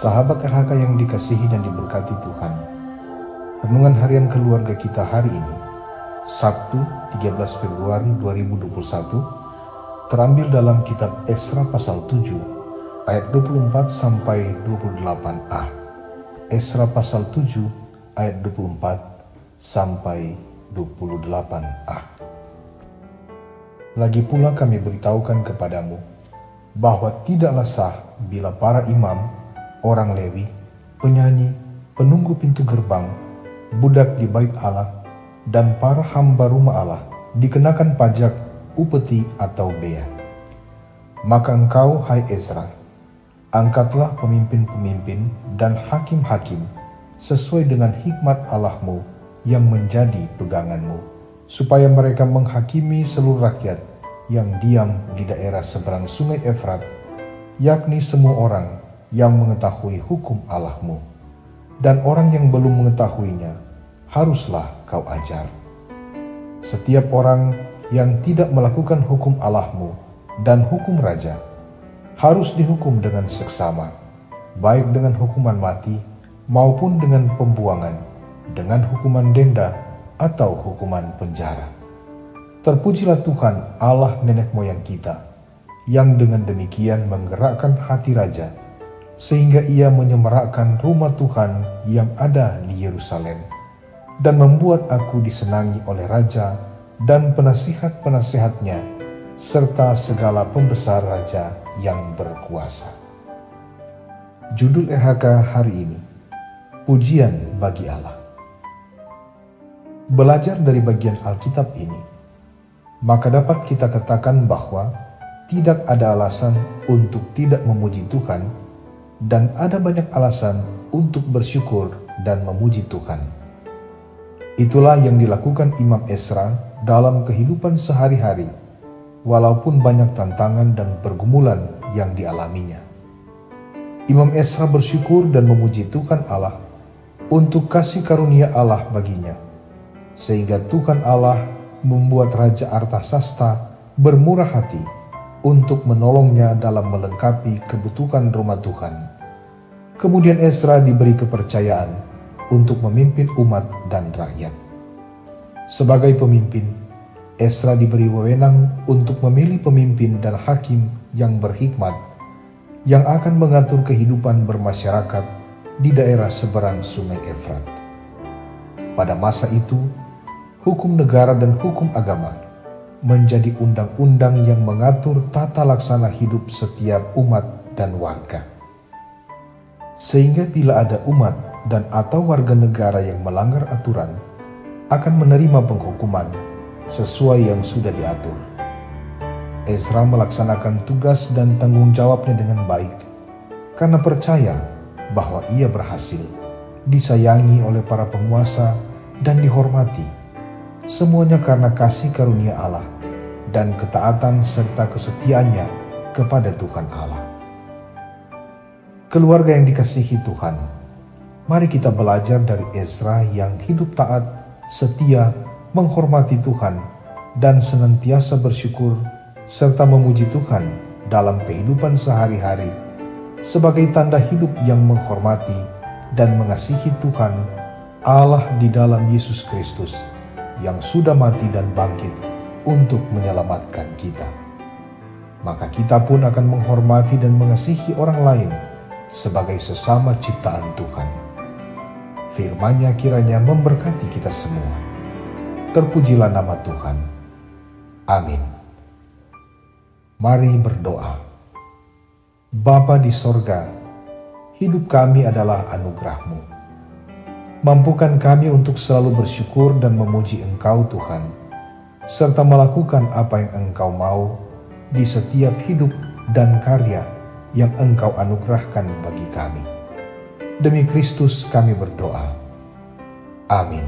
Sahabat RHK yang dikasihi dan diberkati Tuhan, renungan harian keluarga kita hari ini, Sabtu 13 Februari 2021, terambil dalam kitab Esra pasal 7 ayat 24 sampai 28a. Esra pasal 7 ayat 24 sampai 28a. Lagi pula kami beritahukan kepadamu bahwa tidaklah sah bila para imam, orang Lewi, penyanyi, penunggu pintu gerbang, budak di bait Allah, dan para hamba rumah Allah dikenakan pajak, upeti atau bea. Maka engkau, hai Ezra, angkatlah pemimpin-pemimpin dan hakim-hakim sesuai dengan hikmat Allahmu yang menjadi peganganmu, supaya mereka menghakimi seluruh rakyat yang diam di daerah seberang sungai Efrat, yakni semua orang yang mengetahui hukum Allahmu. Dan orang yang belum mengetahuinya, haruslah kau ajar. Setiap orang yang tidak melakukan hukum Allahmu dan hukum raja, harus dihukum dengan seksama, baik dengan hukuman mati maupun dengan pembuangan, dengan hukuman denda atau hukuman penjara. Terpujilah Tuhan Allah nenek moyang kita, yang dengan demikian menggerakkan hati raja, sehingga ia menyemarakkan rumah Tuhan yang ada di Yerusalem, dan membuat aku disenangi oleh raja dan penasihat-penasihatnya, serta segala pembesar raja yang berkuasa. Judul RHK hari ini, Pujian bagi Allah. Belajar dari bagian Alkitab ini, maka dapat kita katakan bahwa tidak ada alasan untuk tidak memuji Tuhan, dan ada banyak alasan untuk bersyukur dan memuji Tuhan. Itulah yang dilakukan Imam Esra dalam kehidupan sehari-hari, walaupun banyak tantangan dan pergumulan yang dialaminya. Imam Esra bersyukur dan memuji Tuhan Allah untuk kasih karunia Allah baginya, sehingga Tuhan Allah membuat Raja Artasasta bermurah hati untuk menolongnya dalam melengkapi kebutuhan rumah Tuhan. Kemudian Esra diberi kepercayaan untuk memimpin umat dan rakyat. Sebagai pemimpin, Esra diberi wewenang untuk memilih pemimpin dan hakim yang berhikmat, yang akan mengatur kehidupan bermasyarakat di daerah seberang sungai Efrat. Pada masa itu, hukum negara dan hukum agama menjadi undang-undang yang mengatur tata laksana hidup setiap umat dan warga. Sehingga bila ada umat dan atau warga negara yang melanggar aturan, akan menerima penghukuman sesuai yang sudah diatur. Ezra melaksanakan tugas dan tanggung jawabnya dengan baik, karena percaya bahwa ia berhasil, disayangi oleh para penguasa dan dihormati. Semuanya karena kasih karunia Allah dan ketaatan serta kesetiaannya kepada Tuhan Allah. Keluarga yang dikasihi Tuhan, mari kita belajar dari Ezra yang hidup taat, setia, menghormati Tuhan, dan senantiasa bersyukur serta memuji Tuhan dalam kehidupan sehari-hari sebagai tanda hidup yang menghormati dan mengasihi Tuhan Allah di dalam Yesus Kristus, yang sudah mati dan bangkit untuk menyelamatkan kita. Maka kita pun akan menghormati dan mengasihi orang lain sebagai sesama ciptaan Tuhan. Firman-Nya kiranya memberkati kita semua. Terpujilah nama Tuhan. Amin. Mari berdoa. Bapa di sorga, hidup kami adalah anugerah-Mu. Mampukan kami untuk selalu bersyukur dan memuji Engkau Tuhan, serta melakukan apa yang Engkau mau di setiap hidup dan karya yang Engkau anugerahkan bagi kami. Demi Kristus kami berdoa. Amin.